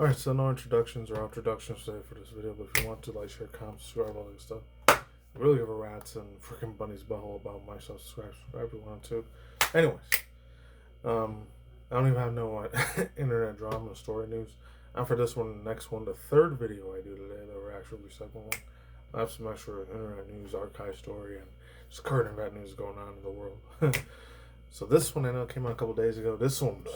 Alright, so no introductions or introductions today for this video, but if you want to, like, share, comment, subscribe, all that stuff. Really give a rat's and freaking bunny's butthole about myself. Subscribe if you want to. Anyways, I don't even have no internet drama story news. And for this one, the next one, the third video I do today that we're actually second one, I have some extra internet news, archive story, and just current event news going on in the world. So this one I know came out a couple days ago. This one's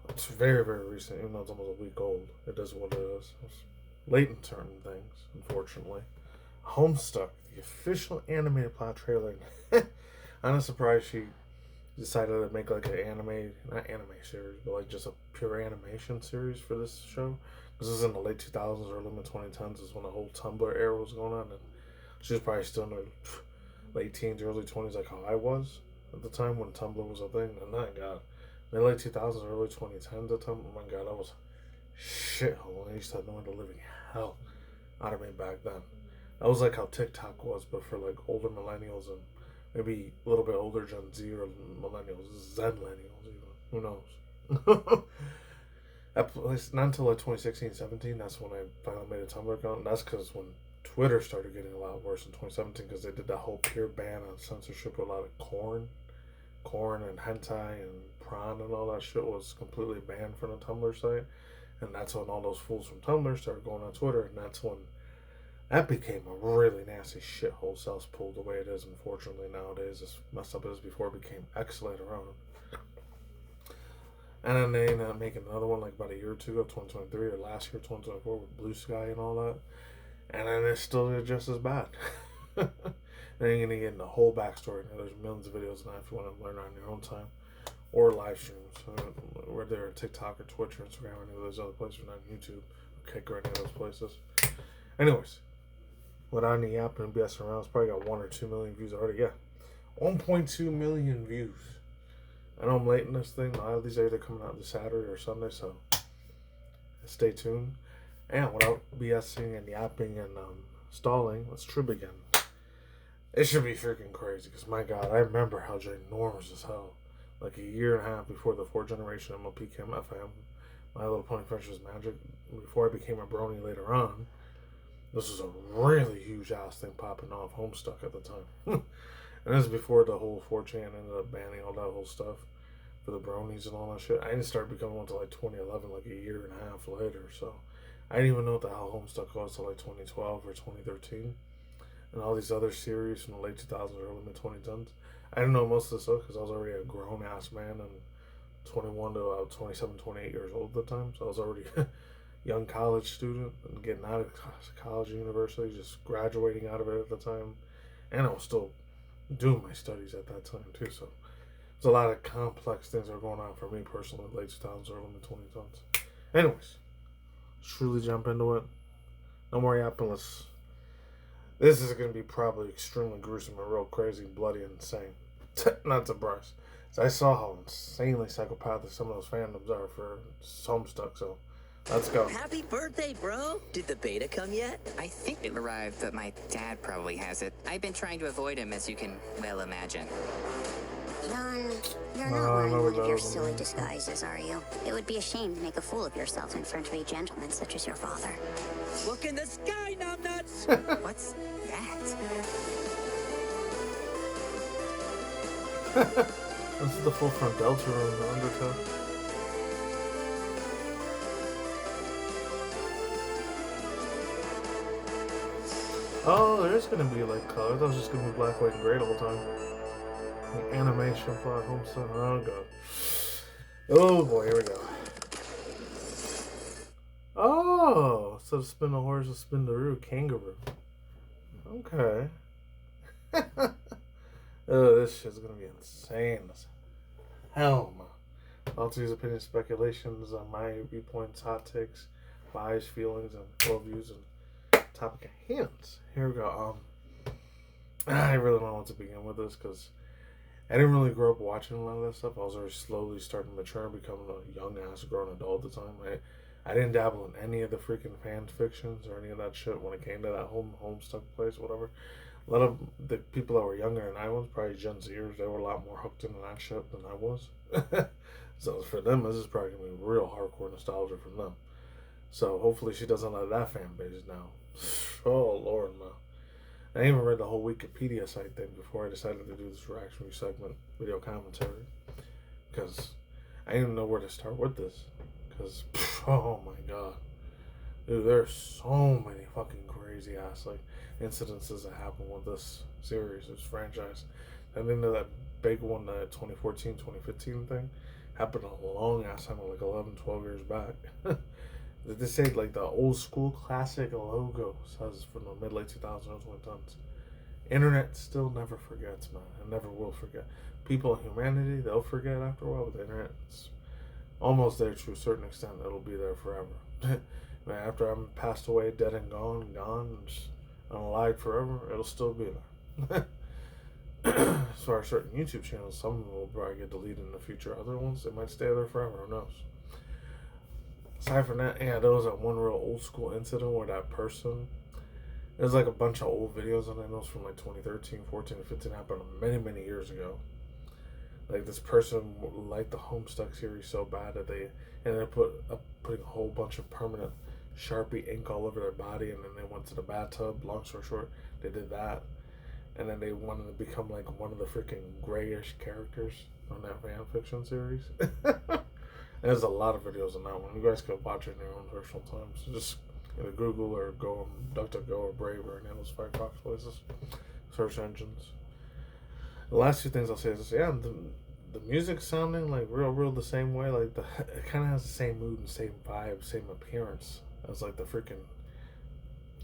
it's very, very recent, even though it's almost a week old. It is what it is. It's late in certain things, unfortunately. Homestuck, the official animated plot trailer. I'm not surprised she decided to make like an not anime series, but like just a pure animation series for this show. This is in the late 2000s, early mid 2010s, is when the whole Tumblr era was going on, and she was probably still in her late teens, early 20s, like how I was at the time when Tumblr was a thing. And my God, in the late 2000s, early 2010s, at Tumblr, oh my God, I was shithole. I used to annoy the living hell out of me back then. That was like how TikTok was, but for like older millennials and maybe a little bit older Gen Z or millennials, Zenlennials even. Who knows? Not until like 2016, 17, that's when I finally made a Tumblr account. And that's because when Twitter started getting a lot worse in 2017, because they did that whole pure ban on censorship with a lot of corn and hentai and prawn and all that shit was completely banned from the Tumblr site. And that's when all those fools from Tumblr started going on Twitter, and that's when that became a really nasty shithole cesspool the way it is, unfortunately, nowadays. As messed up as before, it became X later on. And then they ended up making another one like about a year or two ago, 2023, or last year, 2024, with Blue Sky and all that. And then it's still just as bad. And then you're going to get into the whole backstory. Now, there's millions of videos now if you want to learn on your own time. Or live streams. Whether they're TikTok or Twitch or Instagram or any of those other places, or not YouTube or Kick or any of those places. Anyways, without any yapping and BS around, it's probably got 1 or 2 million views already. Yeah, 1.2 million views. I know I'm late in this thing. A lot of these are either coming out this Saturday or Sunday, so stay tuned. And without BSing and yapping and stalling, let's trip again. It should be freaking crazy, because my God, I remember how ginormous as hell. Like a year and a half before the 4th generation MLP came FM, My Little Pony Friendship was Magic, before I became a brony later on, this was a really huge ass thing popping off, Homestuck at the time. And this is before the whole 4chan ended up banning all that whole stuff for the bronies and all that shit. I didn't start becoming one until like 2011, like a year and a half later, so I didn't even know what the hell Homestuck was until like 2012 or 2013. And all these other series from the late 2000s, early mid 2010s. I didn't know most of this stuff because I was already a grown ass man and 21 to about 27, 28 years old at the time. So I was already a young college student and getting out of college and university, just graduating out of it at the time. And I was still doing my studies at that time too. So there's a lot of complex things that are going on for me personally, late 2000s, early mid 2010s. Anyways, let's truly jump into it. No more yapping. This is going to be probably extremely gruesome and real crazy, bloody, and insane. Not surprised. So I saw how insanely psychopathic some of those fandoms are for Homestuck, so let's go. Happy birthday, bro! Did the beta come yet? I think it arrived, but my dad probably has it. I've been trying to avoid him, as you can well imagine. You're not wearing one of your silly disguises, are you? It would be a shame to make a fool of yourself in front of a gentleman such as your father. Look in the sky, numbnuts! What's that? This is the full front delta room, the undertow. Oh, there's gonna be like color. That was just gonna be black, white, and gray the whole time. The animation plot, Homestuck. Oh god. Oh boy, here we go. Oh, so to spin the horse, to spin the kangaroo. Okay. Oh, this shit's gonna be insane as hell, man. All these opinions, speculations on my viewpoints, hot takes, bias, feelings, and worldviews, and topic at hands. Here we go. I really don't know what to begin with this, because I didn't really grow up watching a lot of that stuff. I was already slowly starting to mature and becoming a young ass grown adult at the time. I didn't dabble in any of the freaking fan fictions or any of that shit when it came to that Homestuck place, whatever. A lot of the people that were younger than I was, probably Gen Zers, they were a lot more hooked into that shit than I was. So for them, this is probably going to be real hardcore nostalgia from them. So hopefully she doesn't let that fan base down. Oh Lord, man. I even read the whole Wikipedia site thing before I decided to do this reaction segment video commentary, because I didn't know where to start with this. Because oh my god, dude, there's so many fucking crazy ass like incidences that happen with this series, this franchise. I think that big one, the 2014, 2015 thing, happened a long ass time, like 11, 12 years back. They say like the old school classic logo says from the mid late 2000s, early 2010s. Internet still never forgets, man. It never will forget. People in humanity, they'll forget after a while, but the internet's almost there to a certain extent. It'll be there forever. Man, after I'm passed away, dead and gone, and just unalive forever, it'll still be there. As far as certain YouTube channels, some of them will probably get deleted in the future. Other ones, they might stay there forever. Who knows? Aside from that, yeah, there was that one real old school incident where that person, there's like a bunch of old videos on it. It was from like 2013, 14, and 15. Happened many, many years ago. Like this person liked the Homestuck series so bad that they ended up putting a whole bunch of permanent Sharpie ink all over their body, and then they went to the bathtub. Long story short, they did that. And then they wanted to become like one of the freaking grayish characters on that fan fiction series. There's a lot of videos on that one. You guys could watch it in your own personal time. So just either Google or go on DuckDuckGo or Brave or any of those Firefox places, search engines. The last two things I'll say is, yeah, the music sounding like real the same way. Like it kind of has the same mood and same vibe, same appearance as like the freaking,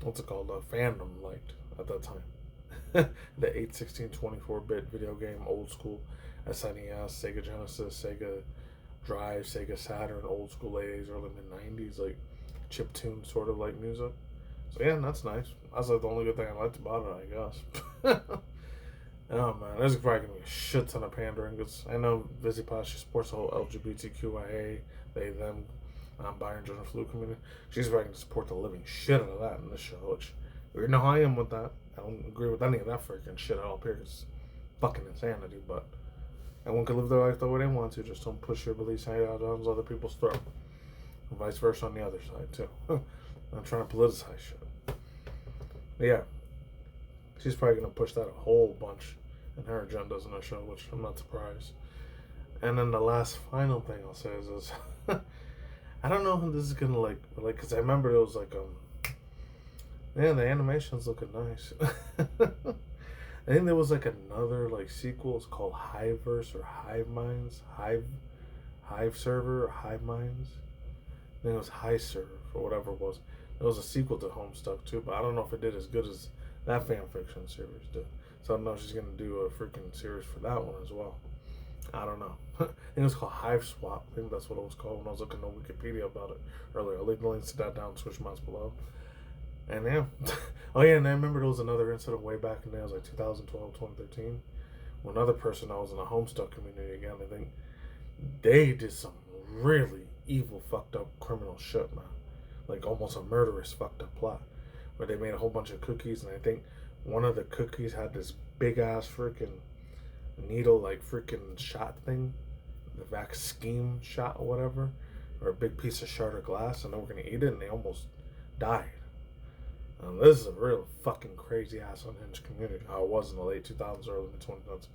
what's it called, fandom liked at that time. The 8/16 24-bit video game, old school SNES, Sega Genesis, Sega Drive, Sega Saturn, old school 80s, early mid-90s, like chiptune sort of like music. So yeah, that's nice. That's like the only good thing I liked about it, I guess. Oh man, there's probably gonna be a shit ton of pandering, because I know VisiPod, she supports the whole LGBTQIA, they, them, non-binary, gender fluid community. She's probably gonna support the living shit out of that in this show, which you know how I am with that. I don't agree with any of that freaking shit at all, period. It's fucking insanity, but everyone can live their life the way they want to. Just don't push your beliefs out on other people's throat. And vice versa on the other side, too. I'm trying to politicize shit. But yeah. She's probably going to push that a whole bunch in her agendas in her show, which I'm not surprised. And then the last final thing I'll say is I don't know who this is going to like, because I remember it was like, man, the animation's looking nice. I think there was like another like sequel. It's called Hiveverse or Hive Minds, Hive Server or Hive Minds. I think it was Hive Server or whatever it was. There was a sequel to Homestuck too, but I don't know if it did as good as that fan fiction series did. So I don't know if she's gonna do a freaking series for that one as well. I don't know. I think it was called Hive Swap. I think that's what it was called when I was looking on Wikipedia about it earlier. I'll leave the links to that down in switch marks below. And yeah. Oh yeah, and I remember there was another incident way back in there. It was like 2012, 2013. When another person that was in the Homestuck community again, I think they did some really evil, fucked up criminal shit, man. Like almost a murderous, fucked up plot. Where they made a whole bunch of cookies, and I think one of the cookies had this big ass freaking needle, like freaking shot thing, the vax scheme shot or whatever, or a big piece of shard of glass, and they were gonna eat it, and they almost died. This is a real fucking crazy ass unhinged community. How it was in the late 2000s, early mid 2010s.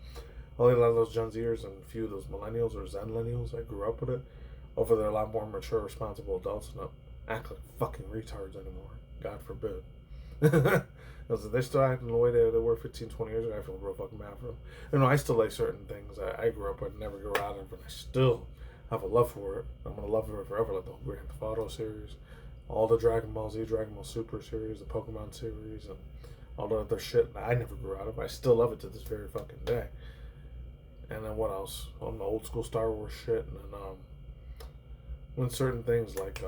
Only a lot of those Gen Zers and a few of those millennials or Zenlennials that grew up with it, over there, a lot more mature, responsible adults, and don't act like fucking retards anymore. God forbid. Because if they're still acting the way they were 15, 20 years ago, I feel real fucking bad for them. You know, I still like certain things I grew up with, never grew out of, and I still have a love for it. I'm going to love it forever, like the whole Grand Theft Auto series, all the Dragon Ball Z, Dragon Ball Super series, the Pokemon series, and all the other shit that I never grew out of. I still love it to this very fucking day. And then what else? On the old school Star Wars shit, and then when certain things like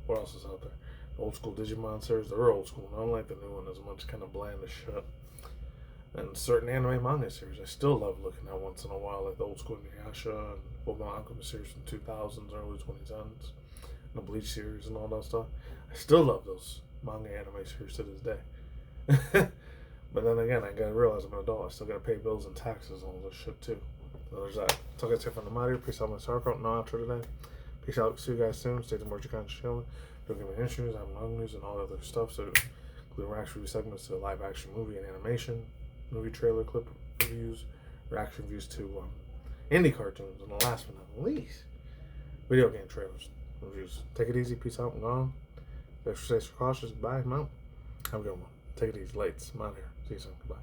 what else is out there? Old school Digimon series, they're old school. I don't like the new one as much, kind of bland as shit. And certain anime manga series, I still love looking at once in a while, like the old school Inuyasha and Fullmetal Alchemist series from 2000s, early 2010s, and the Bleach series and all that stuff. I still love those manga anime series to this day. But then again, I gotta realize I'm an adult. I still gotta pay bills and taxes and all this shit too. So there's that. So I guess from the Mario, peace out, my Sarko. No outro today. Peace out. See you guys soon. Stay tuned for your kind of chilling. Don't give me issues. I'm long news and all other stuff. So, include reaction review segments to live action movie and animation, movie trailer clip reviews, reaction reviews to indie cartoons, and the last but not least, video game trailers reviews. Take it easy. Peace out. I'm gone. Extra cautious. Bye. I'm out. Have a good one. Take it easy. Late. I'm out here. See you soon. Goodbye.